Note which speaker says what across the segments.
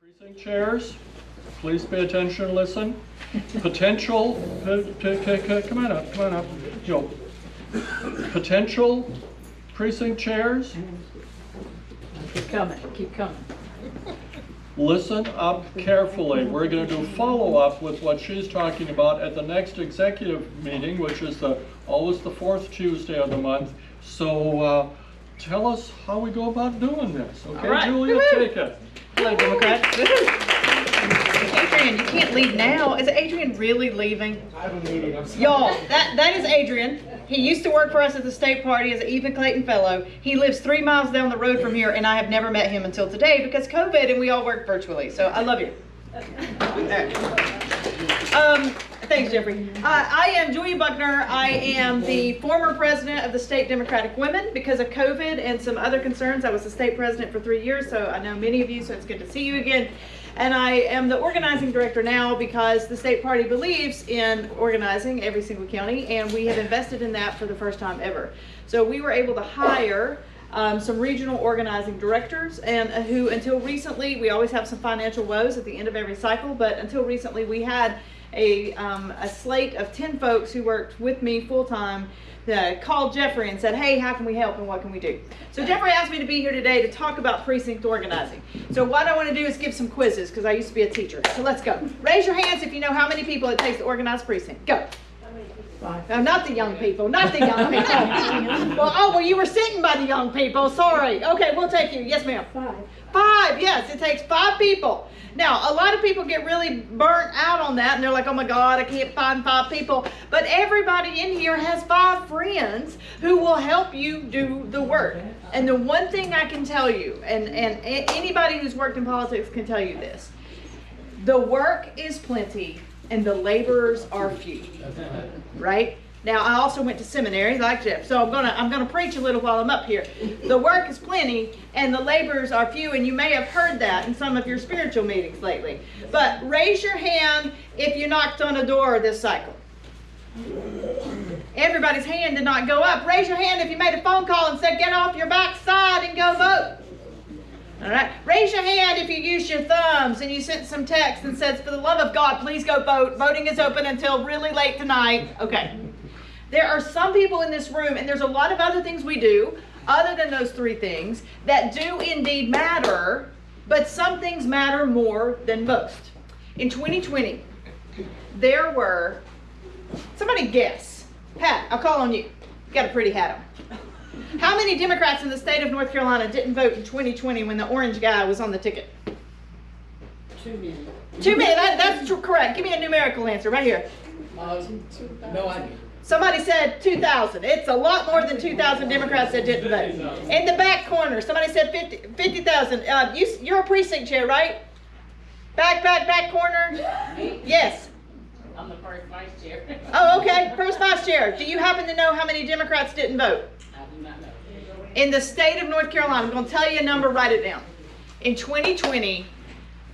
Speaker 1: Precinct chairs, please pay attention and listen. Potential, come on up. Yo. Potential precinct chairs,
Speaker 2: Keep coming.
Speaker 1: listen up carefully. We're going to do follow-up with what she's talking about at the next executive meeting, which is always the fourth Tuesday of the month. So tell us how we go about doing this. Okay,
Speaker 2: right.
Speaker 1: Julia, take it.
Speaker 2: Hello, Democrats. Adrian, you can't leave now. Is Adrian really leaving?
Speaker 3: I'm leaving.
Speaker 2: Y'all, that is Adrian. He used to work for us at the state party as an Ethan Clayton Fellow. He lives 3 miles down the road from here, and I have never met him until today because COVID, and we all work virtually. So I love you. Thanks, Jeffrey. I am Julia Buckner. I am the former president of the State Democratic Women. Because of COVID and some other concerns, I was the state president for 3 years, so I know many of you, so it's good to see you again. And I am the organizing director now because the state party believes in organizing every single county, and we have invested in that for the first time ever. So we were able to hire some regional organizing directors, and who until recently, we always have some financial woes at the end of every cycle, but until recently we had a slate of 10 folks who worked with me full-time that called Jeffrey and said, hey, how can we help and what can we do? So Jeffrey asked me to be here today to talk about precinct organizing. So what I want to do is give some quizzes because I used to be a teacher. So let's go. Raise your hands if you know how many people it takes to organize a precinct. Go. No, not the young people, not the young people. Well, you were sitting by the young people, sorry. Okay, we'll take you. Yes, ma'am. 5, yes, it takes 5 people. Now, a lot of people get really burnt out on that, and they're like, oh my God, I can't find 5 people. But everybody in here has 5 friends who will help you do the work. And the one thing I can tell you, and anybody who's worked in politics can tell you this, the work is plenty and the laborers are few, right? Now, I also went to seminary like Jeff, so I'm gonna preach a little while I'm up here. The work is plenty and the laborers are few, and you may have heard that in some of your spiritual meetings lately. But raise your hand if you knocked on a door this cycle. Everybody's hand did not go up. Raise your hand if you made a phone call and said, get off your backside and go vote. All right. Raise your hand if you used your thumbs and you sent some text and said, for the love of God, please go vote. Voting is open until really late tonight. Okay. There are some people in this room, and there's a lot of other things we do, other than those 3 things, that do indeed matter, but some things matter more than most. In 2020, there were, somebody guess. Pat, I'll call on you. You got a pretty hat on. How many Democrats in the state of North Carolina didn't vote in 2020 when the orange guy was on the ticket?
Speaker 3: 2 million.
Speaker 2: 2 million, that's correct. Give me a numerical answer right here.
Speaker 3: No idea.
Speaker 2: Somebody said 2,000. It's a lot more than 2,000 Democrats that didn't vote. In the back corner, somebody said 50,000. You're a precinct chair, right? Back corner? Yes.
Speaker 4: I'm the first vice chair.
Speaker 2: Oh, okay. First vice chair. Do you happen to know how many Democrats didn't vote?
Speaker 4: I do not know.
Speaker 2: In the state of North Carolina, I'm going to tell you a number, write it down. In 2020,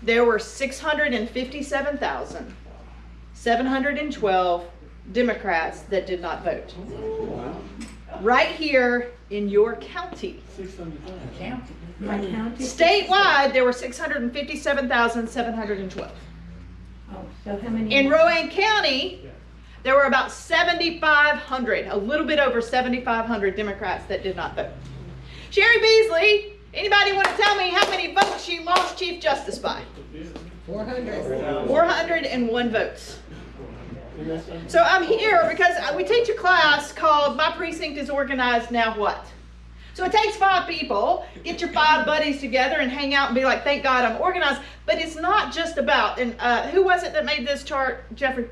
Speaker 2: there were 657,712 Democrats that did not vote. Right here in your county.
Speaker 5: My county?
Speaker 2: Statewide, there were 657,712.
Speaker 5: Oh, so how many?
Speaker 2: In Rowan County, there were about 7,500, a little bit over 7,500 Democrats that did not vote. Sherry Beasley, anybody want to tell me how many votes she lost Chief Justice by?
Speaker 3: 400.
Speaker 2: 401 votes. So I'm here because we teach a class called My Precinct is Organized, Now What? So it takes 5 people, get your 5 buddies together and hang out and be like, thank God I'm organized. But it's not just about, and who was it that made this chart, Jeffrey?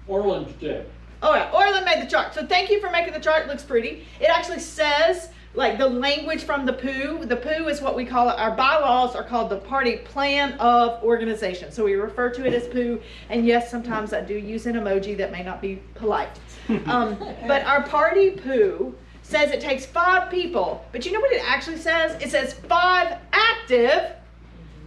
Speaker 1: Orland did.
Speaker 2: Oh yeah, Orland made the chart. So thank you for making the chart, it looks pretty. It actually says, like the language from the POO. The POO is what we call it. Our bylaws are called the Party Plan of Organization. So we refer to it as POO. And yes, sometimes I do use an emoji that may not be polite. But our party POO says it takes 5 people. But you know what it actually says? It says 5 active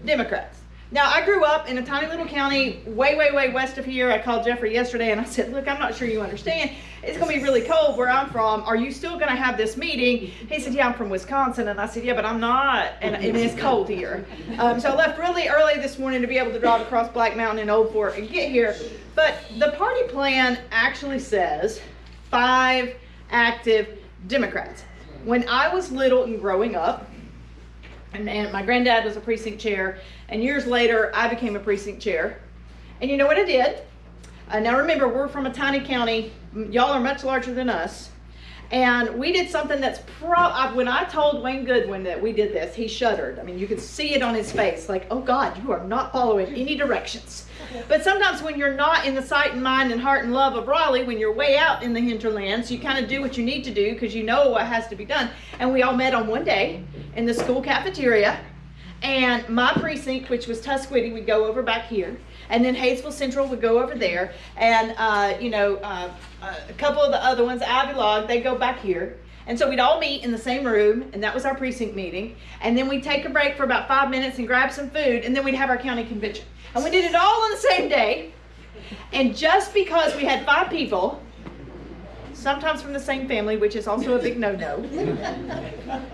Speaker 2: Democrats. Now, I grew up in a tiny little county way, way, way west of here. I called Jeffrey yesterday and I said, look, I'm not sure you understand. It's going to be really cold where I'm from. Are you still going to have this meeting? He said, yeah, I'm from Wisconsin. And I said, yeah, but I'm not. And it is cold here. So I left really early this morning to be able to drive across Black Mountain and Old Fort and get here. But the party plan actually says 5 active Democrats. When I was little and growing up, and my granddad was a precinct chair, and years later I became a precinct chair. And you know what I did? Now remember, we're from a tiny county. Y'all are much larger than us. And we did something that's when I told Wayne Goodwin that we did this, he shuddered. I mean, you could see it on his face, like, oh God, you are not following any directions. But sometimes when you're not in the sight and mind and heart and love of Raleigh, when you're way out in the hinterlands, you kind of do what you need to do because you know what has to be done. And we all met on one day in the school cafeteria. And my precinct, which was Tusquity, would go over back here. And then Hayesville Central would go over there. And, a couple of the other ones, Ivy Log, they go back here. And so we'd all meet in the same room, and that was our precinct meeting. And then we'd take a break for about 5 minutes and grab some food, and then we'd have our county convention. And we did it all on the same day. And just because we had 5 people, sometimes from the same family, which is also a big no-no.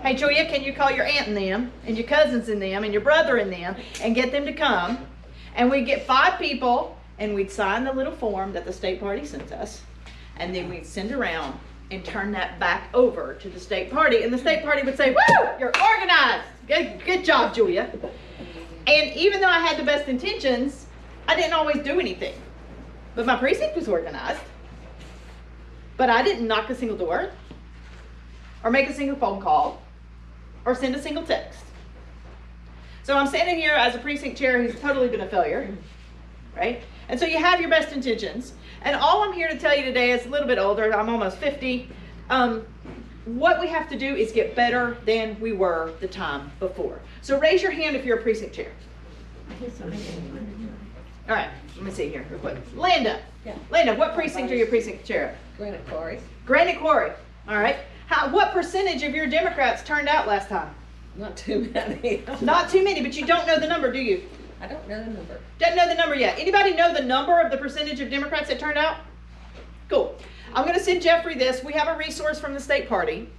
Speaker 2: Hey, Julia, can you call your aunt and them, and your cousins and them, and your brother and them, and get them to come? And we'd get 5 people, and we'd sign the little form that the state party sent us. And then we'd send around and turn that back over to the state party. And the state party would say, woo, you're organized. Good job, Julia. And even though I had the best intentions, I didn't always do anything. But my precinct was organized. But I didn't knock a single door, or make a single phone call, or send a single text. So I'm standing here as a precinct chair who's totally been a failure, right? And so you have your best intentions. And all I'm here to tell you today is a little bit older. I'm almost 50. What we have to do is get better than we were the time before. So raise your hand if you're a precinct chair. All right, let me see here real quick. Linda.
Speaker 3: Yeah.
Speaker 2: Linda, what precinct are you precinct chair of?
Speaker 3: Granite Quarry.
Speaker 2: Granite Quarry. All right. What percentage of your Democrats turned out last time?
Speaker 3: Not too many.
Speaker 2: Not too many, but you don't know the number, do you?
Speaker 3: I don't know the number.
Speaker 2: Don't know the number yet. Anybody know the number of the percentage of Democrats that turned out? Cool. I'm going to send Jeffrey this. We have a resource from the state party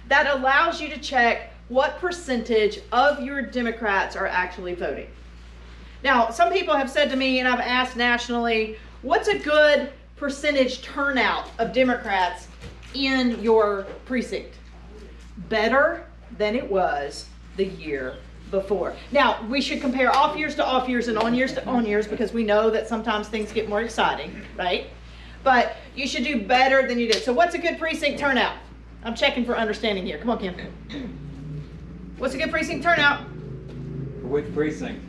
Speaker 2: that allows you to check what percentage of your Democrats are actually voting. Now, some people have said to me, and I've asked nationally, what's a good percentage turnout of Democrats in your precinct? Better than it was the year before. Now, we should compare off years to off years and on years to on years because we know that sometimes things get more exciting, right? But you should do better than you did. So what's a good precinct turnout? I'm checking for understanding here. Come on, Kim. What's a good precinct turnout?
Speaker 6: For which precinct?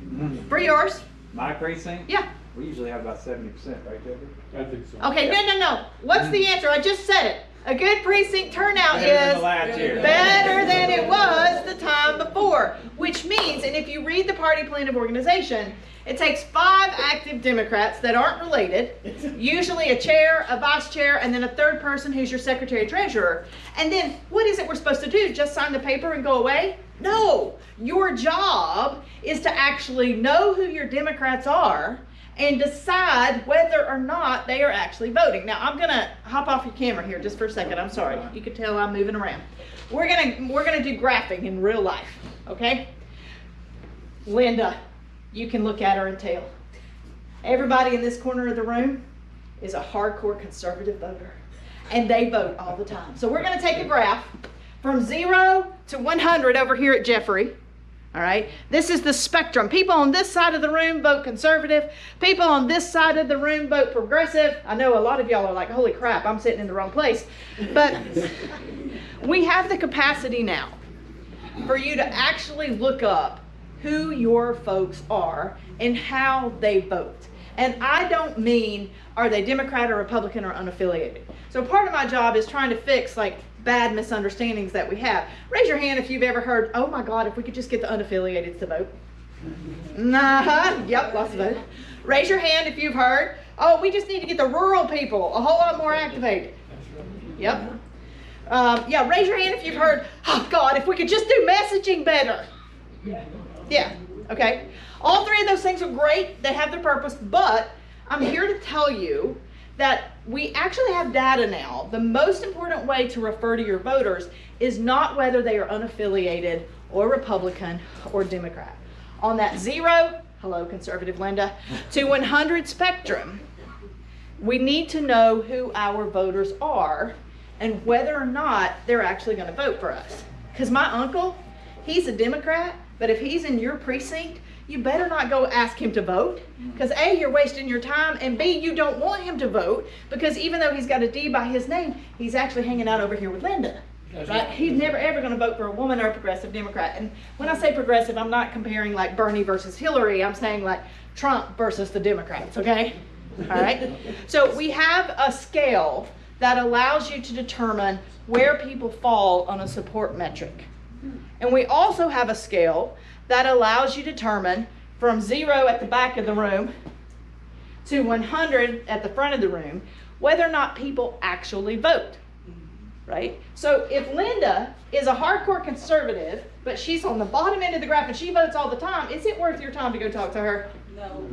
Speaker 2: For yours?
Speaker 6: My precinct?
Speaker 2: Yeah.
Speaker 6: We usually have about 70%, right, Jeffrey?
Speaker 1: I think so.
Speaker 2: Okay, no. What's the answer? I just said it. A good precinct turnout
Speaker 6: Better than the
Speaker 2: is
Speaker 6: last year.
Speaker 2: better than it was the time before. Which means, and if you read the party plan of organization, it takes 5 active Democrats that aren't related, usually a chair, a vice chair, and then a third person who's your secretary treasurer. And then what is it we're supposed to do? Just sign the paper and go away? No. Your job is to actually know who your Democrats are and decide whether or not they are actually voting. Now, I'm gonna hop off your camera here just for a second. I'm sorry. You can tell I'm moving around. We're gonna do graphing in real life, okay? Linda, you can look at her and tell. Everybody in this corner of the room is a hardcore conservative voter, and they vote all the time. So we're gonna take a graph from 0 to 100 over here at Jeffrey. All right, this is the spectrum. People on this side of the room vote conservative. People on this side of the room vote progressive. I know a lot of y'all are like, holy crap, I'm sitting in the wrong place. But we have the capacity now for you to actually look up who your folks are and how they vote. And I don't mean, are they Democrat or Republican or unaffiliated? So part of my job is trying to fix like bad misunderstandings that we have. Raise your hand if you've ever heard, oh my God, if we could just get the unaffiliated to vote. Yep, lots of votes. Raise your hand if you've heard, oh, we just need to get the rural people a whole lot more activated. Yep. Yeah, raise your hand if you've heard, oh God, if we could just do messaging better. Yeah. okay? All three of those things are great, they have their purpose, but I'm here to tell you that we actually have data now. The most important way to refer to your voters is not whether they are unaffiliated or Republican or Democrat. On that 0, hello conservative Linda, to 100 spectrum, we need to know who our voters are and whether or not they're actually going to vote for us. Because my uncle, he's a Democrat, but if he's in your precinct, you better not go ask him to vote, because A, you're wasting your time, and B, you don't want him to vote, because even though he's got a D by his name, he's actually hanging out over here with Linda. Right? He's never ever going to vote for a woman or a progressive Democrat. And when I say progressive, I'm not comparing like Bernie versus Hillary. I'm saying like Trump versus the Democrats, okay? All right? So we have a scale that allows you to determine where people fall on a support metric. And we also have a scale that allows you to determine from 0 at the back of the room to 100 at the front of the room whether or not people actually vote. Right? So if Linda is a hardcore conservative, but she's on the bottom end of the graph and she votes all the time, is it worth your time to go talk to her?
Speaker 3: No.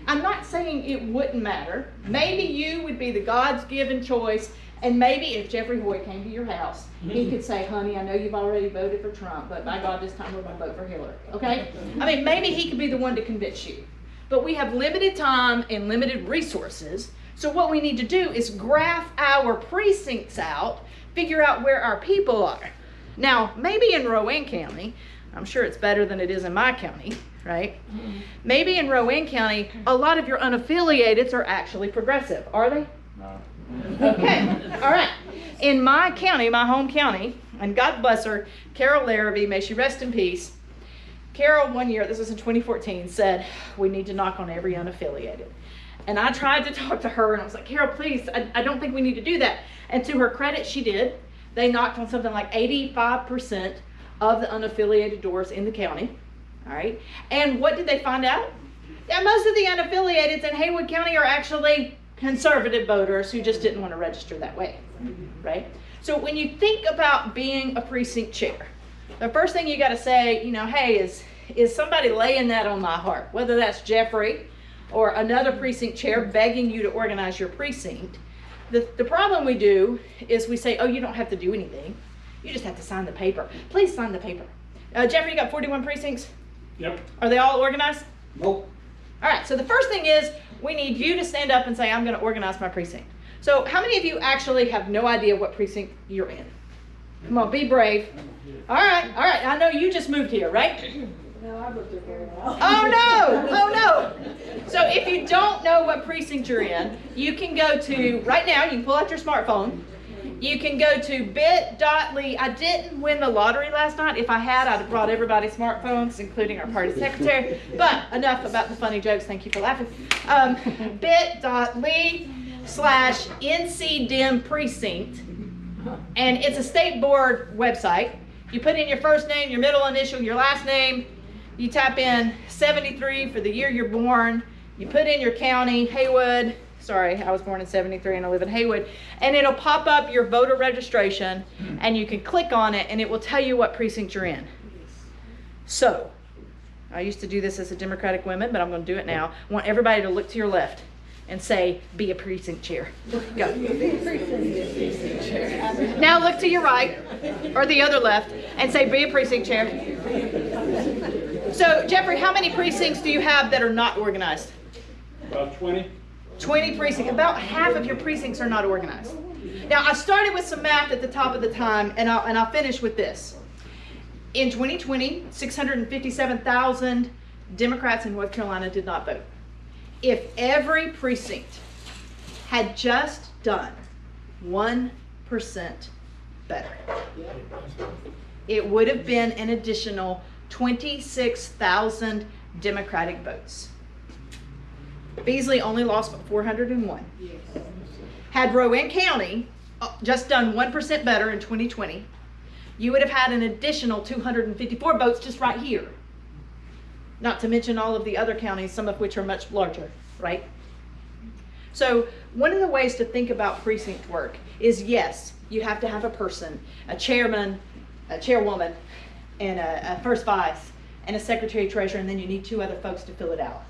Speaker 2: I'm not saying it wouldn't matter. Maybe you would be the God's given choice, and maybe if Jeffrey Hoy came to your house, he could say, honey, I know you've already voted for Trump, but by God, this time we're going to vote for Hillary. Okay? I mean, maybe he could be the one to convince you. But we have limited time and limited resources, so what we need to do is graph our precincts out, figure out where our people are. Now, maybe in Rowan County, I'm sure it's better than it is in my county, right? Maybe in Rowan County, a lot of your unaffiliateds are actually progressive, are they?
Speaker 6: No.
Speaker 2: Okay, all right. In my county, my home county, and God bless her, Carol Larrabee, may she rest in peace. Carol, one year, this was in 2014, said, we need to knock on every unaffiliated. And I tried to talk to her, and I was like, Carol, please, I don't think we need to do that. And to her credit, she did. They knocked on something like 85% of the unaffiliated doors in the county. All right. And what did they find out? That most of the unaffiliateds in Haywood County are actually conservative voters who just didn't want to register that way. Right? So when you think about being a precinct chair, the first thing you got to say, hey, is somebody laying that on my heart? Whether that's Jeffrey or another precinct chair begging you to organize your precinct. The problem we do is we say, oh, you don't have to do anything. You just have to sign the paper. Please sign the paper. Jeffrey, you got 41 precincts?
Speaker 1: Yep.
Speaker 2: Are they all organized?
Speaker 6: Nope.
Speaker 2: All right, so the first thing is we need you to stand up and say, I'm going to organize my precinct. So how many of you actually have no idea what precinct you're in? Come on, be brave. All right. I know you just moved here, right?
Speaker 3: No, I moved here now.
Speaker 2: Oh no. So if you don't know what precinct you're in, you can go to, right now, you can pull out your smartphone. You can go to bit.ly. I didn't win the lottery last night. If I had, I'd have brought everybody smartphones, including our party secretary. But enough about the funny jokes. Thank you for laughing. bit.ly/NCDEM precinct. And it's a state board website. You put in your first name, your middle initial, your last name. You type in 73 for the year you're born. You put in your county, Haywood. Sorry, I was born in 73 and I live in Haywood. And it'll pop up your voter registration and you can click on it and it will tell you what precinct you're in. So, I used to do this as a Democratic woman, but I'm going to do it now. I want everybody to look to your left and say, be a precinct chair. Go. Now look to your right, or the other left, and say, be a precinct chair. So, Jeffrey, how many precincts do you have that are not organized?
Speaker 1: About 20.
Speaker 2: 20 precincts. About half of your precincts are not organized. Now, I started with some math at the top of the time, and I'll finish with this. In 2020, 657,000 Democrats in North Carolina did not vote. If every precinct had just done 1% better, it would have been an additional 26,000 Democratic votes. Beasley only lost 401. Had Rowan County just done 1% better in 2020, you would have had an additional 254 votes just right here. Not to mention all of the other counties, some of which are much larger, right? So one of the ways to think about precinct work is, yes, you have to have a person, a chairman, a chairwoman, and a first vice, and a secretary treasurer, and then you need 2 other folks to fill it out.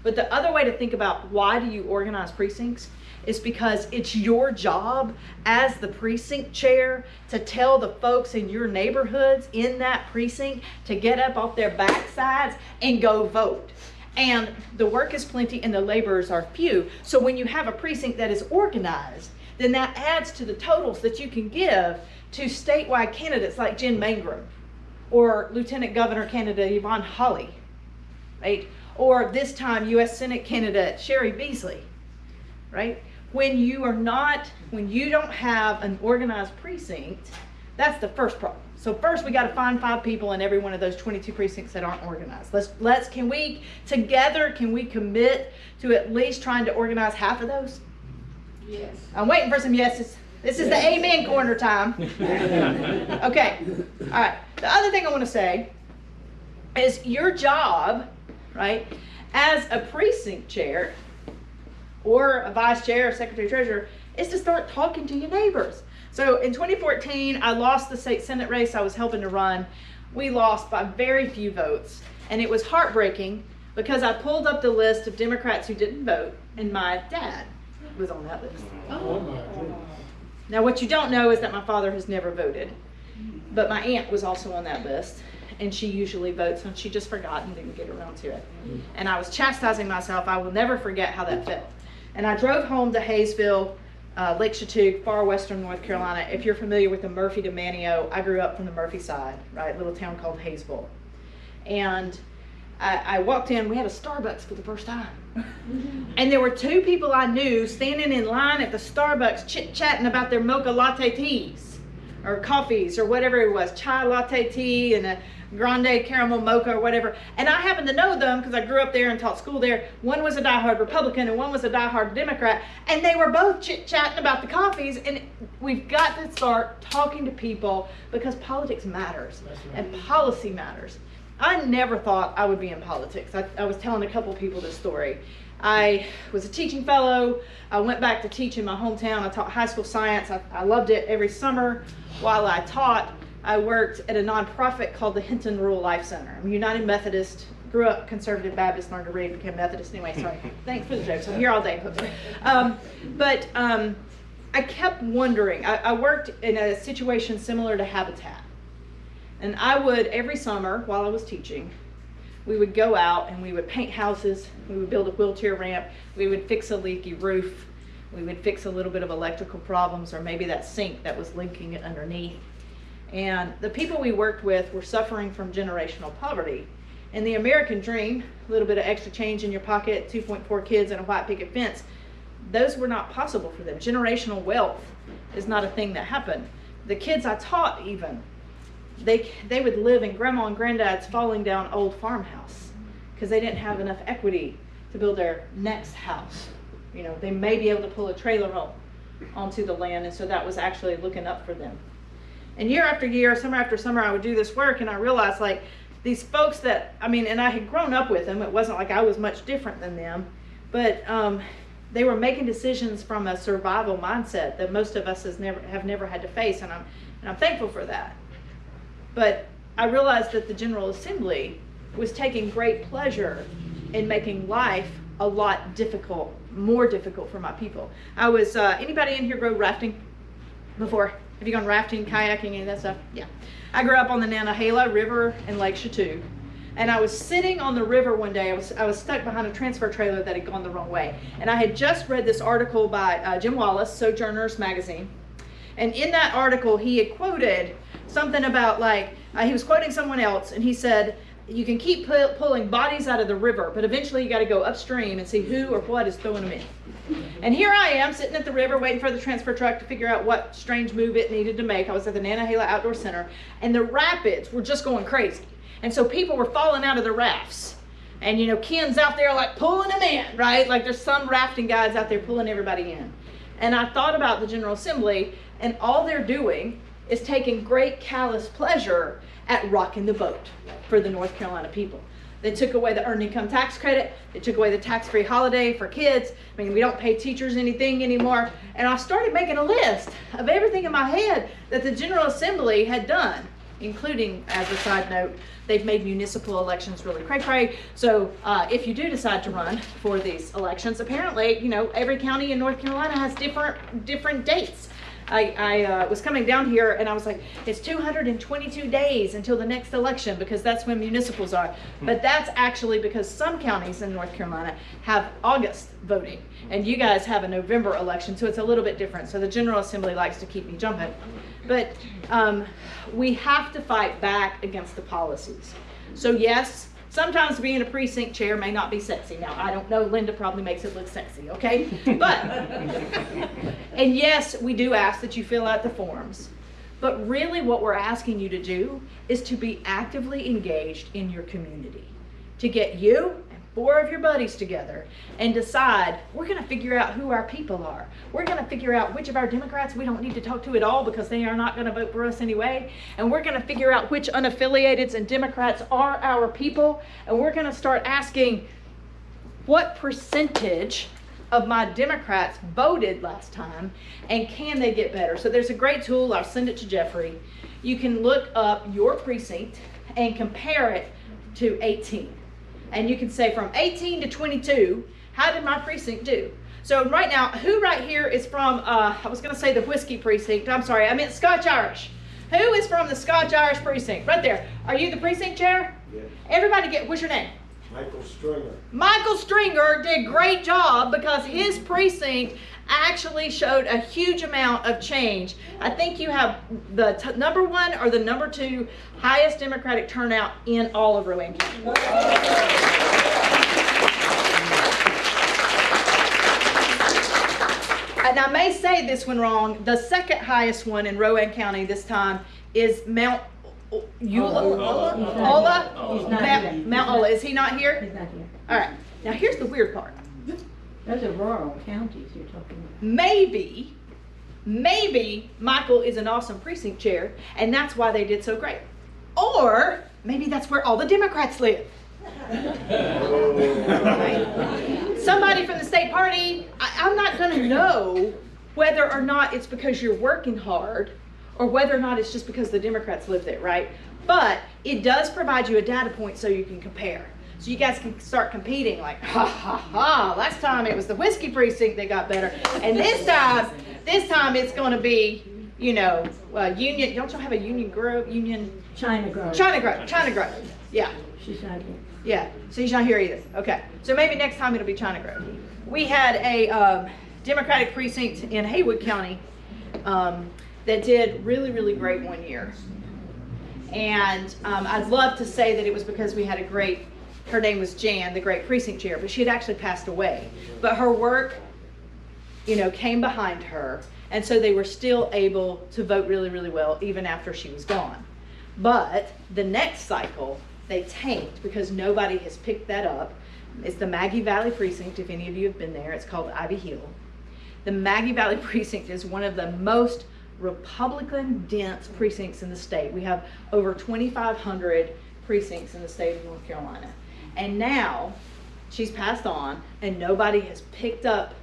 Speaker 2: But the other way to think about why do you organize precincts is because it's your job as the precinct chair to tell the folks in your neighborhoods in that precinct to get up off their backsides and go vote. And the work is plenty and the laborers are few. So when you have a precinct that is organized, then that adds to the totals that you can give to statewide candidates like Jen Mangrum or Lieutenant Governor candidate Yvonne Hawley, right? Or this time U.S. Senate candidate Sherry Beasley, right? When you don't have an organized precinct, that's the first problem. So first we got to find 5 people in every one of those 22 precincts that aren't organized. Can we commit to at least trying to organize half of those?
Speaker 3: Yes.
Speaker 2: I'm waiting for some yeses. This is the amen corner time. Okay, all right. The other thing I want to say is your job, right, as a precinct chair or a vice chair or secretary treasurer is to start talking to your neighbors. So in 2014, I lost the state Senate race I was helping to run. We lost by very few votes, and it was heartbreaking because I pulled up the list of Democrats who didn't vote, and my dad was on that list. Now what you don't know is that my father has never voted, but my aunt was also on that list, and she usually votes, and she just forgot and didn't get around to it. And I was chastising myself. I will never forget how that felt. And I drove home to Hayesville, Lake Chautauqua, far western North Carolina. If you're familiar with the Murphy to Manio, I grew up from the Murphy side, right? Little town called Hayesville. And I walked in, we had a Starbucks for the first time. And there were 2 people I knew standing in line at the Starbucks chit-chatting about their mocha latte teas or coffees or whatever it was, chai latte tea and a grande caramel mocha or whatever. And I happened to know them because I grew up there and taught school there. One was a diehard Republican and one was a diehard Democrat, and they were both chit-chatting about the coffees. And we've got to start talking to people because politics matters and policy matters. I never thought I would be in politics. I was telling a couple people this story. I was a teaching fellow. I went back to teach in my hometown. I taught high school science. I loved it every summer. While I taught, I worked at a nonprofit called the Hinton Rural Life Center. I'm United Methodist, grew up conservative Baptist, learned to read, became Methodist anyway. Sorry, thanks for the jokes. I'm here all day. But I kept wondering. I worked in a situation similar to Habitat. And I would, every summer while I was teaching, we would go out and we would paint houses, we would build a wheelchair ramp, we would fix a leaky roof, we would fix a little bit of electrical problems, or maybe that sink that was leaking it underneath. And the people we worked with were suffering from generational poverty. And the American dream, a little bit of extra change in your pocket, 2.4 kids and a white picket fence, those were not possible for them. Generational wealth is not a thing that happened. The kids I taught even, they would live in grandma and granddad's falling down old farmhouse because they didn't have enough equity to build their next house. You know, they may be able to pull a trailer home onto the land, and so that was actually looking up for them. And year after year, summer after summer, I would do this work, and I realized, like, these folks that, and I had grown up with them. It wasn't like I was much different than them, but they were making decisions from a survival mindset that most of us have never had to face, and I'm thankful for that. But I realized that the General Assembly was taking great pleasure in making life a lot more difficult for my people. I was, anybody in here go rafting before? Have you gone rafting, kayaking, any of that stuff? Yeah. I grew up on the Nantahala River in Lake Chautauqua. And I was sitting on the river one day. I was stuck behind a transfer trailer that had gone the wrong way. And I had just read this article by Jim Wallace, Sojourners magazine. And in that article, he had quoted something about, like, he was quoting someone else, and he said, you can keep pulling bodies out of the river, but eventually you got to go upstream and see who or what is throwing them in. And here I am sitting at the river waiting for the transfer truck to figure out what strange move it needed to make. I was at the Nantahala Outdoor Center, and the rapids were just going crazy. And so people were falling out of the rafts. And, you know, Ken's out there, like, pulling them in, right? Like, there's some rafting guys out there pulling everybody in. And I thought about the General Assembly, and all they're doing is taking great callous pleasure at rocking the boat for the North Carolina people. They took away the earned income tax credit. They took away the tax-free holiday for kids. We don't pay teachers anything anymore. And I started making a list of everything in my head that the General Assembly had done including, as a side note, they've made municipal elections really cray-cray. So if you do decide to run for these elections, apparently, you know, every county in North Carolina has different dates. I was coming down here and I was like, it's 222 days until the next election because that's when municipals are. But that's actually because some counties in North Carolina have August voting and you guys have a November election, so it's a little bit different. So the General Assembly likes to keep me jumping. But we have to fight back against the policies. So yes, sometimes being a precinct chair may not be sexy. Now, I don't know, Linda probably makes it look sexy, okay? But, and yes, we do ask that you fill out the forms. But really what we're asking you to do is to be actively engaged in your community. To get you and 4 of your buddies together and decide, we're gonna figure out who our people are. We're gonna figure out which of our Democrats we don't need to talk to at all because they are not gonna vote for us anyway. And we're gonna figure out which unaffiliateds and Democrats are our people. And we're gonna start asking, what percentage of my Democrats voted last time and can they get better? So there's a great tool, I'll send it to Jeffrey. You can look up your precinct and compare it to 18. And you can say from 18 to 22, how did my precinct do? So right now, who right here is from, I was gonna say the whiskey precinct, I'm sorry, I meant Scotch Irish. Who is from the Scotch Irish precinct? Right there. Are you the precinct chair?
Speaker 7: Yes.
Speaker 2: Everybody what's your name?
Speaker 7: Michael Stringer.
Speaker 2: Michael Stringer did a great job because his precinct actually showed a huge amount of change. I think you have the number 1 or the number 2 highest Democratic turnout in all of Rowan County. And I may say this one wrong, the second highest one in Rowan County this time is Mount Eula?
Speaker 5: He's not here.
Speaker 2: Mount Ola. Is he not here?
Speaker 5: He's not here.
Speaker 2: All right. Now here's the weird part.
Speaker 5: Those are rural counties you're talking about.
Speaker 2: Maybe Michael is an awesome precinct chair and that's why they did so great. Or maybe that's where all the Democrats live. Somebody from the state party, I'm not gonna know whether or not it's because you're working hard or whether or not it's just because the Democrats live there, right? But it does provide you a data point so you can compare. So you guys can start competing like, ha ha ha, last time it was the whiskey precinct that got better. And this time it's gonna be, you know, Union, don't y'all have a Union Grove,
Speaker 5: China Grove.
Speaker 2: China Grove, yeah.
Speaker 5: She's not here.
Speaker 2: Yeah, so he's not here either. Okay, so maybe next time it'll be China Grove. We had a Democratic precinct in Haywood County that did really, really great one year. And I'd love to say that it was because we had a great, her name was Jan, the great precinct chair, but she had actually passed away. But her work, you know, came behind her, and so they were still able to vote really, really well even after she was gone. But the next cycle, they tanked because nobody has picked that up. It's the Maggie Valley precinct, if any of you have been there. It's called Ivy Hill. The Maggie Valley precinct is one of the most Republican dense precincts in the state. We have over 2,500 precincts in the state of North Carolina. And now she's passed on and nobody has picked up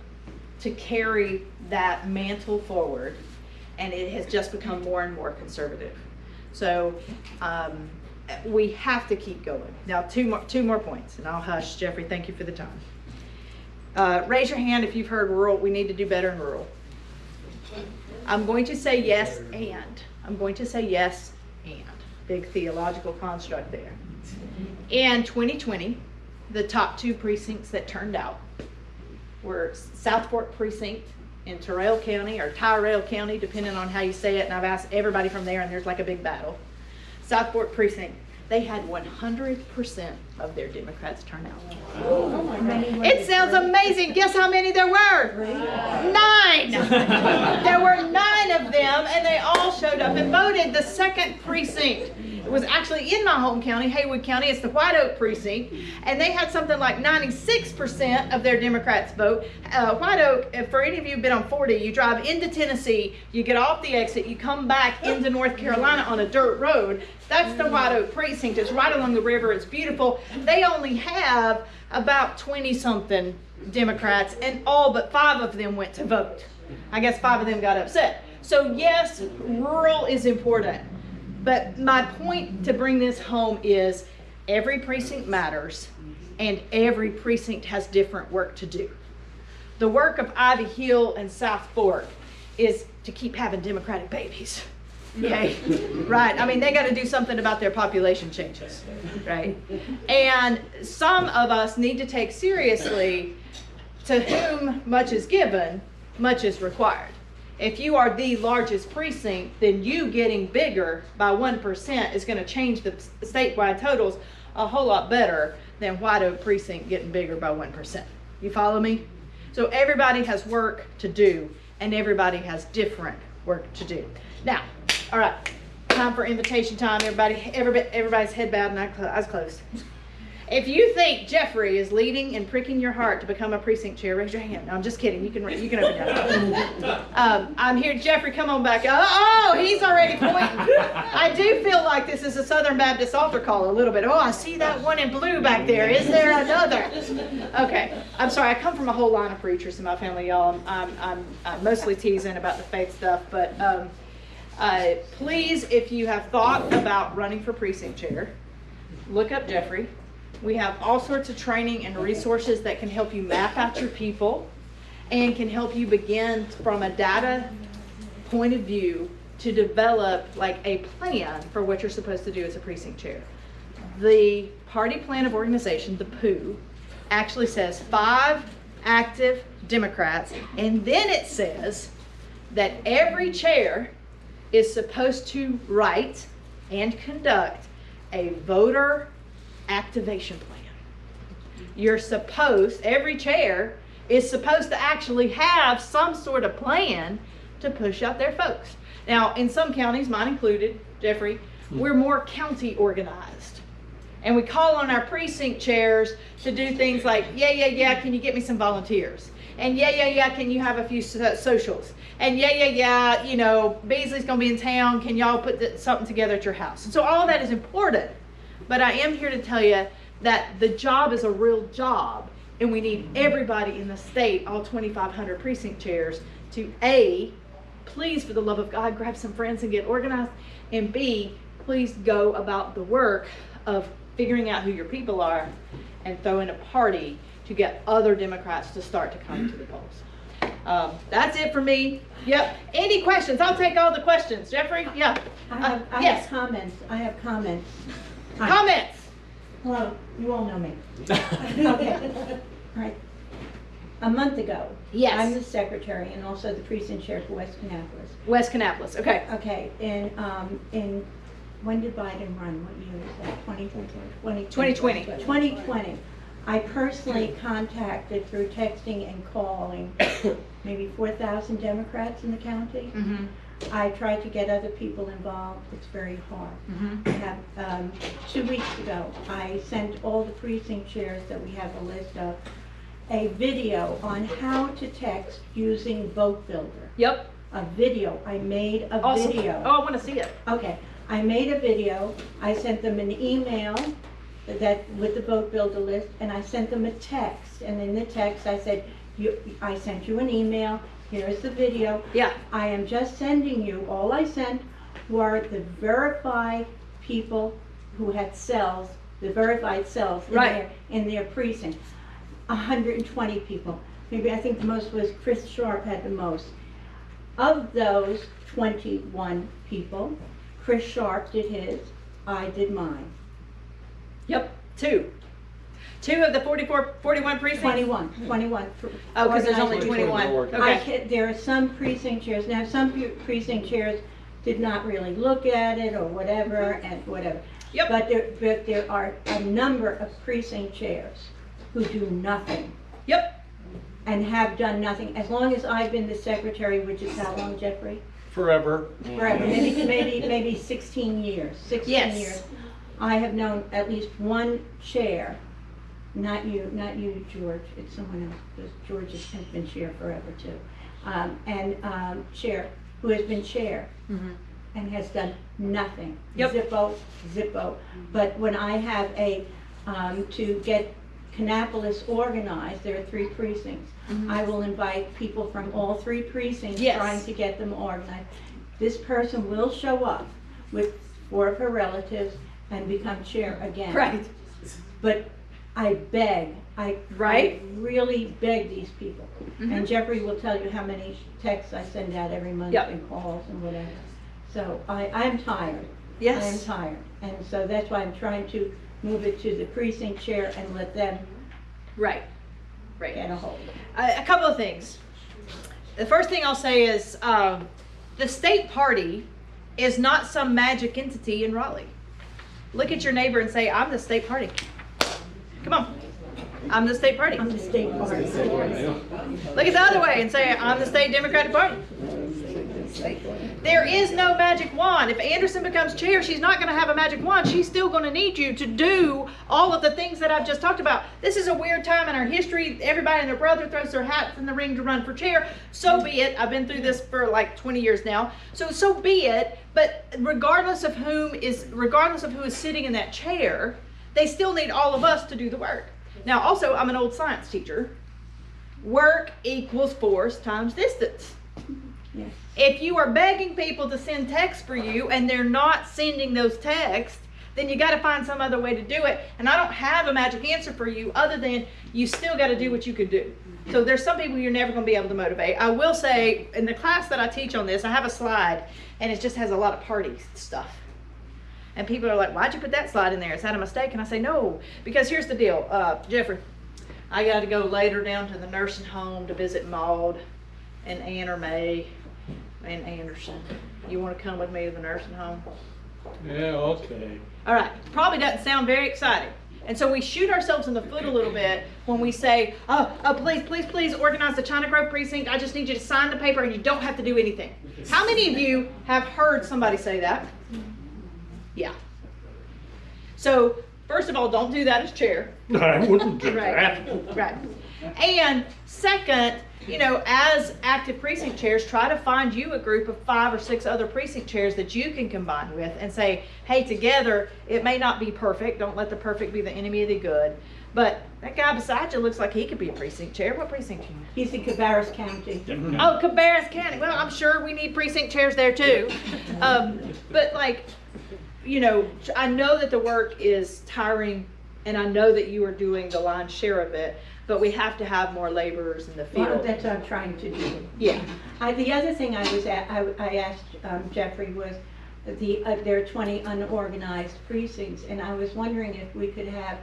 Speaker 2: to carry that mantle forward, and it has just become more and more conservative. So we have to keep going. Now two more points and I'll hush. Jeffrey, thank you for the time. Raise your hand if you've heard rural. We need to do better in rural. I'm going to say yes and. I'm going to say yes and. Big theological construct there. In 2020, the top 2 precincts that turned out were South Fork Precinct in Tyrrell County, or Tyrell County, depending on how you say it, and I've asked everybody from there and there's like a big battle. South Fork Precinct, they had 100% of their Democrats turn out. It sounds amazing. Guess how many there were? 9. There were 9 of them, and they all showed up and voted. The second precinct, it was actually in my home county, Haywood County. It's the White Oak precinct, and they had something like 96% of their Democrats vote. White Oak, for any of you who've been on 40, you drive into Tennessee, you get off the exit, you come back into North Carolina on a dirt road. That's the White Oak precinct. It's right along the river. It's beautiful. They only have about 20-something Democrats, and all but 5 of them went to vote. I guess 5 of them got upset. So yes, rural is important. But my point to bring this home is every precinct matters and every precinct has different work to do. The work of Ivy Hill and South Fork is to keep having Democratic babies. Okay, right? I mean, they got to do something about their population changes, right? And some of us need to take seriously, to whom much is given, much is required. If you are the largest precinct, then you getting bigger by 1% is going to change the statewide totals a whole lot better than White Oak precinct getting bigger by 1%. You follow me? So everybody has work to do, and everybody has different work to do. Now, all right, time for invitation time. Everybody's head bowed and eyes closed. If you think Jeffrey is leading and pricking your heart to become a precinct chair, raise your hand. No, I'm just kidding. You can open your hand. I'm here. Jeffrey, come on back. Oh, he's already pointing. I do feel like this is a Southern Baptist altar call a little bit. Oh, I see that one in blue back there. Is there another? Okay. I'm sorry. I come from a whole line of preachers in my family, y'all. I'm mostly teasing about the faith stuff, but please, if you have thought about running for precinct chair, look up Jeffrey. We have all sorts of training and resources that can help you map out your people and can help you begin from a data point of view to develop like a plan for what you're supposed to do as a precinct chair. The party plan of organization, the POO, actually says 5 active Democrats, and then it says that every chair is supposed to write and conduct a voter activation plan. Every chair is supposed to actually have some sort of plan to push out their folks. Now, in some counties, mine included, Jeffrey, we're more county organized. And we call on our precinct chairs to do things like, yeah, can you get me some volunteers? And yeah, can you have a few socials? And yeah, you know, Beasley's gonna be in town, can y'all put something together at your house? And so all that is important. But I am here to tell you that the job is a real job, and we need everybody in the state, all 2,500 precinct chairs, to A, please, for the love of God, grab some friends and get organized, and B, please go about the work of figuring out who your people are and throwing a party to get other Democrats to start to come to the polls. That's it for me. Yep. Any questions? I'll take all the questions. Jeffrey? Yeah.
Speaker 5: I
Speaker 2: yes.
Speaker 5: have comments. I have comments.
Speaker 2: Comments.
Speaker 5: Hello, you all know me. Okay. All right. A month ago,
Speaker 2: Yes.
Speaker 5: I'm the secretary and also the precinct chair for West Kannapolis.
Speaker 2: West Kannapolis. Okay.
Speaker 5: Okay. In when did Biden run? What year was that? 2020. 2020. I personally contacted through texting and calling maybe 4,000 Democrats in the county.
Speaker 2: Mm-hmm.
Speaker 5: I tried to get other people involved. It's very hard.
Speaker 2: Mm-hmm.
Speaker 5: I have 2 weeks ago, I sent all the precinct chairs that we have a list of a video on how to text using Vote Builder.
Speaker 2: Yep.
Speaker 5: A video. I made a
Speaker 2: Awesome.
Speaker 5: video.
Speaker 2: Oh, I want to see it.
Speaker 5: Okay. I made a video. I sent them an email that with the Vote Builder list, and I sent them a text. And in the text, I said, I sent you an email. Here's the video.
Speaker 2: Yeah.
Speaker 5: I am just sending you, all I sent were the verified people who had cells, the verified cells in their precinct. 120 people. Maybe I think the most was Chris Sharp had the most. Of those 21 people, Chris Sharp did his, I did mine.
Speaker 2: Yep. 2 of the 41 precincts?
Speaker 5: 21.
Speaker 2: Oh, because there's only
Speaker 5: Organized
Speaker 2: 21.
Speaker 1: Okay.
Speaker 2: Okay.
Speaker 5: There are some precinct chairs, now some precinct chairs did not really look at it or whatever, and whatever.
Speaker 2: Yep.
Speaker 5: But there are a number of precinct chairs who do nothing
Speaker 2: Yep.
Speaker 5: and have done nothing. As long as I've been the secretary, which is how long, Jeffrey?
Speaker 1: Forever.
Speaker 5: Forever, maybe 16 years. 16
Speaker 2: Yes.
Speaker 5: years. I have known at least one chair. Not you, George, it's someone else, because George has been chair forever too. Chair, who has been chair
Speaker 2: Mm-hmm.
Speaker 5: and has done nothing.
Speaker 2: Yep.
Speaker 5: Zippo. But when I have to get Kannapolis organized, there are 3 precincts.
Speaker 2: Mhm.
Speaker 5: I will invite people from all 3 precincts,
Speaker 2: Yes.
Speaker 5: trying to get them organized. This person will show up with 4 of her relatives, and become chair again.
Speaker 2: Right.
Speaker 5: But I beg, I
Speaker 2: Right.
Speaker 5: really beg these people.
Speaker 2: Mhm.
Speaker 5: And Jeffrey will tell you how many texts I send out every month
Speaker 2: Yep.
Speaker 5: and calls and whatever. So I'm tired.
Speaker 2: Yes.
Speaker 5: I'm tired. And so that's why I'm trying to move it to the precinct chair and let them
Speaker 2: Right. Right.
Speaker 5: get a hold.
Speaker 2: A couple of things. The first thing I'll say is the state party is not some magic entity in Raleigh. Look at your neighbor and say, I'm the state party. Come on. I'm the state party.
Speaker 5: I'm the state party.
Speaker 2: Look at the other way and say, I'm the state Democratic Party. There is no magic wand. If Anderson becomes chair, she's not going to have a magic wand. She's still going to need you to do all of the things that I've just talked about. This is a weird time in our history. Everybody and their brother throws their hats in the ring to run for chair. So be it. I've been through this for like 20 years now. So be it. But regardless of who is sitting in that chair, they still need all of us to do the work. Now, also, I'm an old science teacher. Work equals force times distance.
Speaker 5: Yes.
Speaker 2: If you are begging people to send texts for you and they're not sending those texts, then you got to find some other way to do it. And I don't have a magic answer for you other than you still got to do what you could do. So there's some people you're never going to be able to motivate. I will say, in the class that I teach on this, I have a slide and it just has a lot of party stuff. And people are like, why'd you put that slide in there? Is that a mistake? And I say, no, because here's the deal. Jeffrey, I got to go later down to the nursing home to visit Maud and Ann or May and Anderson. You want to come with me to the nursing home?
Speaker 1: Yeah, okay.
Speaker 2: All right. Probably doesn't sound very exciting. And so we shoot ourselves in the foot a little bit when we say, oh, please organize the China Grove precinct. I just need you to sign the paper and you don't have to do anything. How many of you have heard somebody say that? Yeah. So, first of all, don't do that as chair.
Speaker 1: I wouldn't do
Speaker 2: Right.
Speaker 1: that.
Speaker 2: Right. And second, as active precinct chairs, try to find you a group of 5 or 6 other precinct chairs that you can combine with and say, hey, together, it may not be perfect. Don't let the perfect be the enemy of the good. But that guy beside you looks like he could be a precinct chair. What precinct are you in?
Speaker 5: He's in Cabarrus County.
Speaker 2: Oh, Cabarrus County. Well, I'm sure we need precinct chairs there too. But I know that the work is tiring and I know that you are doing the lion's share of it, but we have to have more laborers in the field.
Speaker 5: Well, that's what I'm trying to do.
Speaker 2: Yeah.
Speaker 5: The other thing I asked Jeffrey was there are 20 unorganized precincts, and I was wondering if we could have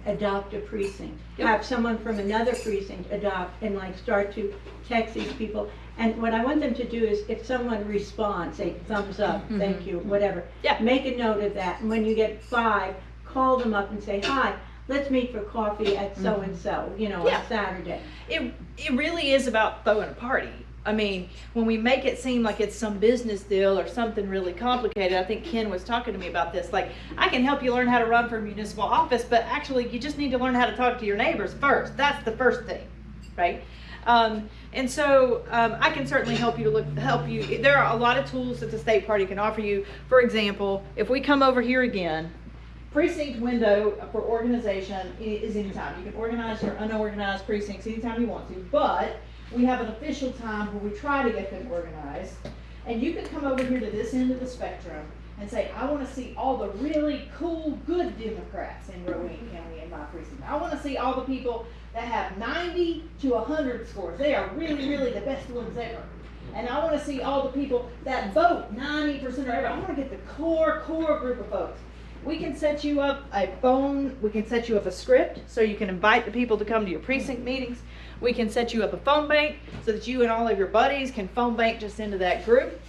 Speaker 5: adopt a precinct.
Speaker 2: Yep.
Speaker 5: Have someone from another precinct adopt and start to text these people. And what I want them to do is if someone responds, say thumbs up, thank you, whatever.
Speaker 2: Yeah.
Speaker 5: Make a note of that. And when you get 5, call them up and say, hi, let's meet for coffee at so-and-so,
Speaker 2: Yeah.
Speaker 5: on Saturday.
Speaker 2: It really is about throwing a party. I mean, when we make it seem like it's some business deal or something really complicated, I think Ken was talking to me about this. Like, I can help you learn how to run for a municipal office, but actually you just need to learn how to talk to your neighbors first. That's the first thing, right? And so I can certainly help you. There are a lot of tools that the state party can offer you. For example, if we come over here again, precinct window for organization is anytime. You can organize your unorganized precincts anytime you want to, but we have an official time where we try to get them organized. And you can come over here to this end of the spectrum and say, I want to see all the really cool, good Democrats in Rowan County in my precinct. I want to see all the people that have 90 to 100 scores. They are really, really the best ones ever. And I want to see all the people that vote 90% or ever. I want to get the core group of folks. We can set you up a phone, we can set you up a script so you can invite the people to come to your precinct meetings. We can set you up a phone bank so that you and all of your buddies can phone bank just into that group,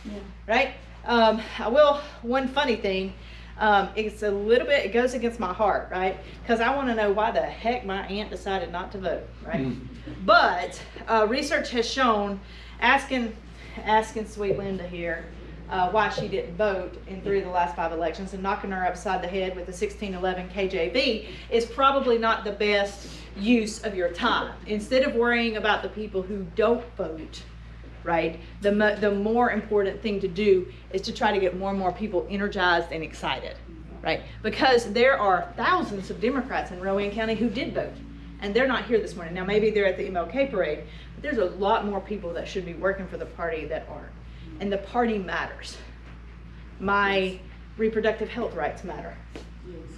Speaker 2: right? One funny thing, it goes against my heart, right? Because I want to know why the heck my aunt decided not to vote, right? But research has shown, asking sweet Linda here, why she didn't vote in 3 of the last 5 elections and knocking her upside the head with the 1611 KJV is probably not the best use of your time. Instead of worrying about the people who don't vote, right, the more important thing to do is to try to get more and more people energized and excited, right? Because there are thousands of Democrats in Rowan County who did vote, and they're not here this morning. Now, maybe they're at the MLK parade, but there's a lot more people that should be working for the party that aren't. And the party matters. My reproductive health rights matter.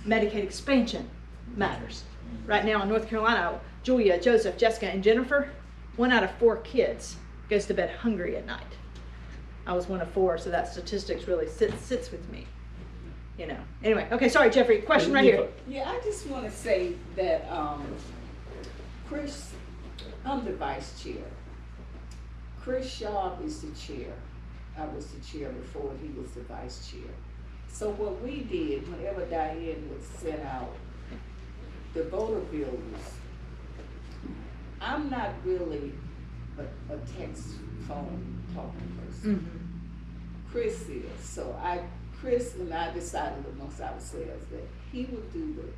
Speaker 2: Medicaid expansion matters. Right now in North Carolina, Julia, Joseph, Jessica, and Jennifer, 1 out of 4 kids goes to bed hungry at night. I was 1 of 4, so that statistics really sits with me. You know. Anyway, okay, sorry, Jeffrey. Question right here.
Speaker 7: Yeah, I just want to say that Chris, I'm the vice chair. Chris Sharp is the chair. I was the chair before he was the vice chair. So what we did, whenever Diane would send out the voter bills, I'm not really a text phone talking person. Chris is. So Chris and I decided amongst ourselves that he would do the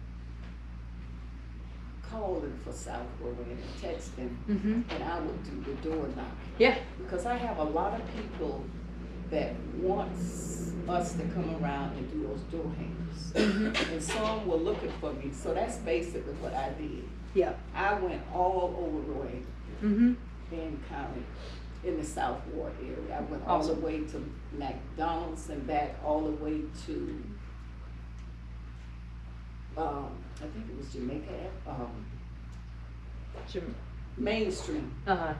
Speaker 7: calling for South Rowan and texting, and I would do the door knocking.
Speaker 2: Yeah.
Speaker 7: Because I have a lot of people that wants us to come around and do those door hangers. And some were looking for me, so that's basically what I did.
Speaker 2: Yeah.
Speaker 7: I went all over Rowan and County in the South Ward area. I went all the way to McDonald's and back all the way to I think it was Jamaica, Main Street,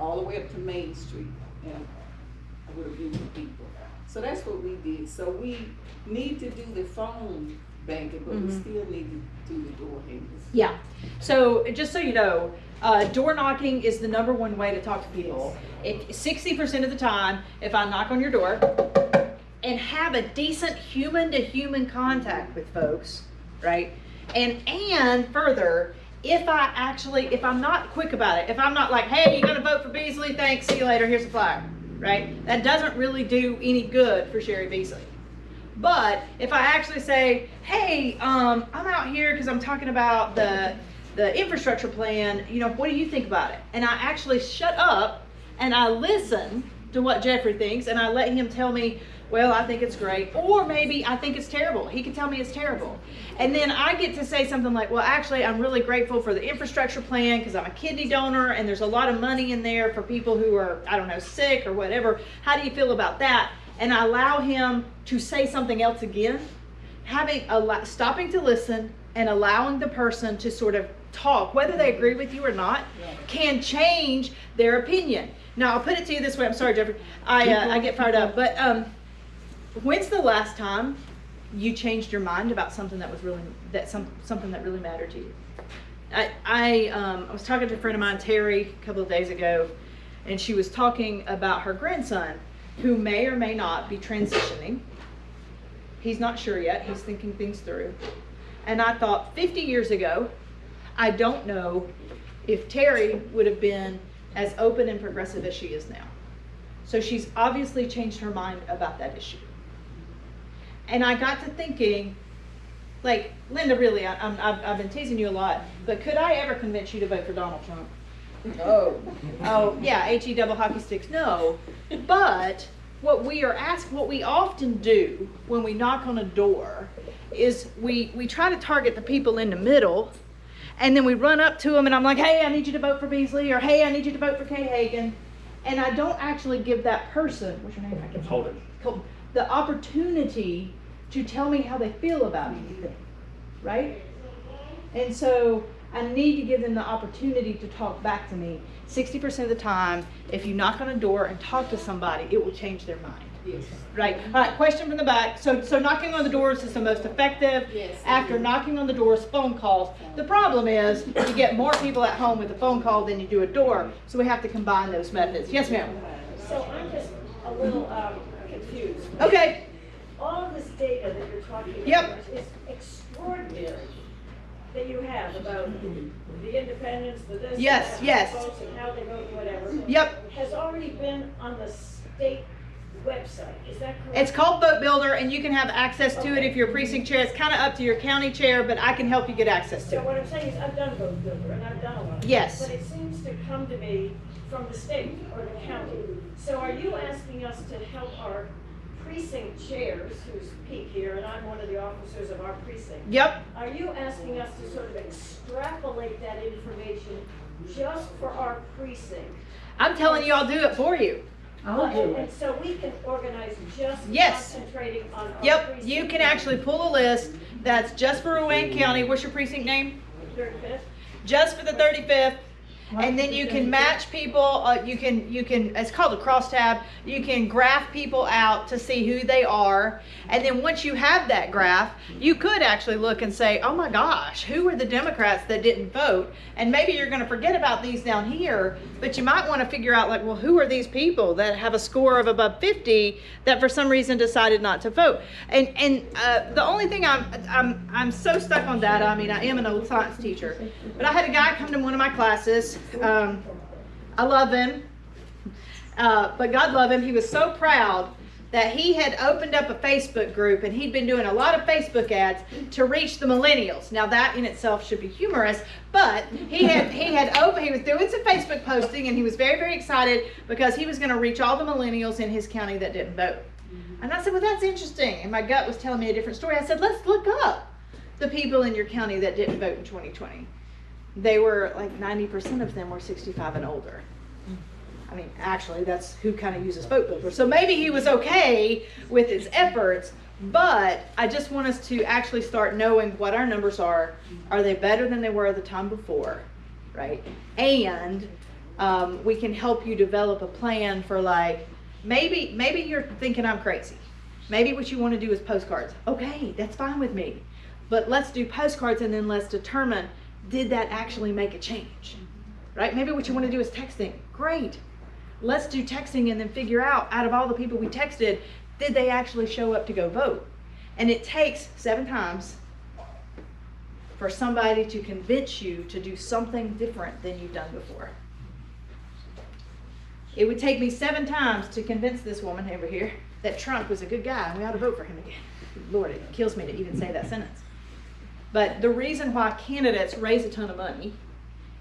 Speaker 7: all the way up to Main Street, and I would have been with people. So that's what we did. So we need to do the phone banking, but we still need to do the door hangers.
Speaker 2: Yeah. So just so you know, door knocking is the #1 way to talk to people. If 60% of the time, if I knock on your door and have a decent human-to-human contact with folks, right? And further, if I'm not quick about it, if I'm not like, hey, you're gonna vote for Beasley, thanks, see you later, here's a flyer, right? That doesn't really do any good for Sherry Beasley. But if I actually say, hey, I'm out here because I'm talking about the infrastructure plan, you know, what do you think about it? And I actually shut up and I listen to what Jeffrey thinks and I let him tell me, well, I think it's great, or maybe I think it's terrible. He can tell me it's terrible. And then I get to say something like, well, actually, I'm really grateful for the infrastructure plan because I'm a kidney donor and there's a lot of money in there for people who are, I don't know, sick or whatever. How do you feel about that? And I allow him to say something else again, stopping to listen and allowing the person to sort of talk, whether they agree with you or not, can change their opinion. Now, I'll put it to you this way. I'm sorry, Jeffrey. I get fired up. But when's the last time you changed your mind about something that was really something that really mattered to you? I was talking to a friend of mine, Terry, a couple of days ago, and she was talking about her grandson, who may or may not be transitioning. He's not sure yet. He's thinking things through. And I thought 50 years ago, I don't know if Terry would have been as open and progressive as she is now. So she's obviously changed her mind about that issue. And I got to thinking, like, Linda, really, I've been teasing you a lot, but could I ever convince you to vote for Donald Trump? Oh, yeah, HE double hockey sticks, no. But what we often do when we knock on a door is we try to target the people in the middle, and then we run up to them and I'm like, hey, I need you to vote for Beasley, or hey, I need you to vote for Kay Hagan. And I don't actually give that person, what's your name?
Speaker 8: Colton.
Speaker 2: The opportunity to tell me how they feel about anything, right? And so I need to give them the opportunity to talk back to me. 60% of the time, if you knock on a door and talk to somebody, it will change their mind.
Speaker 7: Yes.
Speaker 2: Right. All right, question from the back. So knocking on the doors is the most effective.
Speaker 7: Yes.
Speaker 2: After knocking on the doors, phone calls. The problem is you get more people at home with a phone call than you do a door. So we have to combine those methods. Yes, ma'am.
Speaker 3: So I'm just a little confused.
Speaker 2: Okay.
Speaker 3: All of this data that you're talking
Speaker 2: Yep.
Speaker 3: about is extraordinary that you have about the independence, the this,
Speaker 2: Yes,
Speaker 3: that,
Speaker 2: yes.
Speaker 3: the votes and how they vote, whatever.
Speaker 2: Yep.
Speaker 3: Has already been on the state website. Is that correct?
Speaker 2: It's called Vote Builder, and you can have access to it if you're a precinct chair. It's kind of up to your county chair, but I can help you get access to
Speaker 3: So
Speaker 2: it.
Speaker 3: what I'm saying is I've done Vote Builder and I've done a lot.
Speaker 2: Yes.
Speaker 3: But it seems to come to me from the state or the county. So are you asking us to help our precinct chairs, who's Pete here, and I'm one of the officers of our precinct?
Speaker 2: Yep.
Speaker 3: Are you asking us to sort of extrapolate that information just for our precinct?
Speaker 2: I'm telling you, I'll do it for you.
Speaker 5: I'll do
Speaker 3: And
Speaker 5: it.
Speaker 3: so we can organize just
Speaker 2: Yes.
Speaker 3: concentrating on our
Speaker 2: Yep,
Speaker 3: precinct.
Speaker 2: you can actually pull a list that's just for Rowan County. What's your precinct name?
Speaker 3: 35th.
Speaker 2: Just for the 35th. And then you can match people, you can, it's called a crosstab. You can graph people out to see who they are. And then once you have that graph, you could actually look and say, oh my gosh, who are the Democrats that didn't vote? And maybe you're gonna forget about these down here, but you might wanna figure out like, well, who are these people that have a score of above 50 that for some reason decided not to vote? And the only thing I'm so stuck on data, I mean, I am an old science teacher, but I had a guy come to one of my classes. I love him, but God love him. He was so proud that he had opened up a Facebook group and he'd been doing a lot of Facebook ads to reach the millennials. Now that in itself should be humorous, but he was doing some Facebook posting and he was very, very excited because he was going to reach all the millennials in his county that didn't vote. And I said, well, that's interesting. And my gut was telling me a different story. I said, let's look up the people in your county that didn't vote in 2020. They were like 90% of them were 65 and older. I mean, actually, that's who kind of uses vote builder. So maybe he was okay with his efforts, but I just want us to actually start knowing what our numbers are. Are they better than they were the time before, right? And we can help you develop a plan for like, maybe you're thinking I'm crazy. Maybe what you want to do is postcards. Okay, that's fine with me. But let's do postcards and then let's determine, did that actually make a change, right? Maybe what you want to do is texting. Great. Let's do texting and then figure out of all the people we texted, did they actually show up to go vote? And it takes 7 times for somebody to convince you to do something different than you've done before. It would take me 7 times to convince this woman over here that Trump was a good guy and we ought to vote for him again. Lord, it kills me to even say that sentence. But the reason why candidates raise a ton of money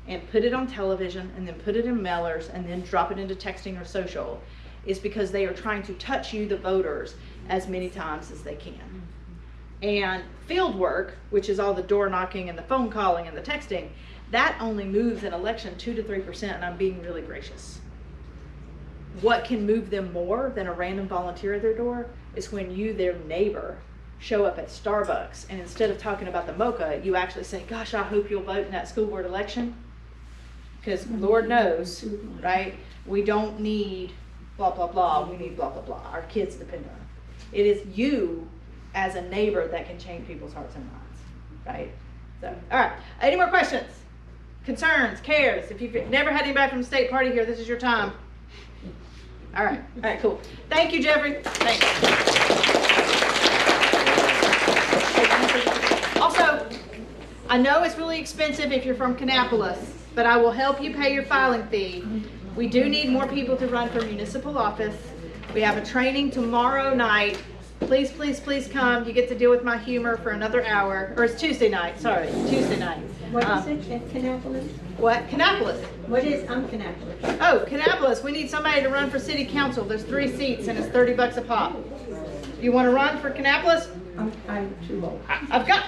Speaker 2: and put it on television and then put it in mailers and then drop it into texting or social is because they are trying to touch you, the voters, as many times as they can. And field work, which is all the door knocking and the phone calling and the texting, that only moves an election 2 to 3%, and I'm being really gracious. What can move them more than a random volunteer at their door is when you, their neighbor, show up at Starbucks and instead of talking about the mocha, you actually say, gosh, I hope you'll vote in that school board election. Because Lord knows, right, we don't need blah, blah, blah, we need blah, blah, blah. Our kids depend on it. It is you as a neighbor that can change people's hearts and minds, right? So, all right, any more questions? Concerns, cares? If you've never had anybody from the state party here, this is your time. All right, cool. Thank you, Jeffrey. Thanks. Also, I know it's really expensive if you're from Kannapolis, but I will help you pay your filing fee. We do need more people to run for municipal office. We have a training tomorrow night. Please, please, please come. You get to deal with my humor for another hour. Or it's Tuesday night, sorry, Tuesday night.
Speaker 5: What is it, Kannapolis?
Speaker 2: What? Kannapolis.
Speaker 5: What is, I'm Kannapolis.
Speaker 2: Oh, Kannapolis, we need somebody to run for city council. There's 3 seats and it's $30 a pop. You want to run for Kannapolis?
Speaker 5: I'm too old.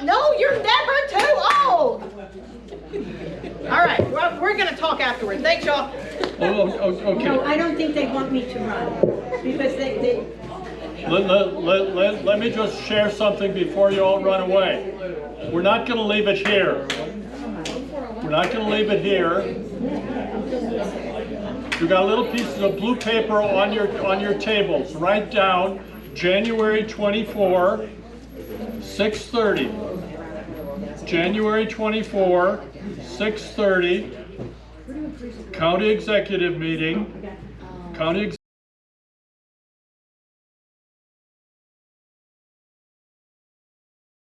Speaker 2: No, you're never too old. All right, well, we're going to talk afterwards. Thanks, y'all.
Speaker 1: Okay.
Speaker 5: No, I don't think they want me to run, because they
Speaker 1: Let me just share something before you all run away. We're not going to leave it here. We're not going to leave it here. You got little pieces of blue paper on your tables. Write down January 24, 6:30. January 24, 6:30. County executive meeting. County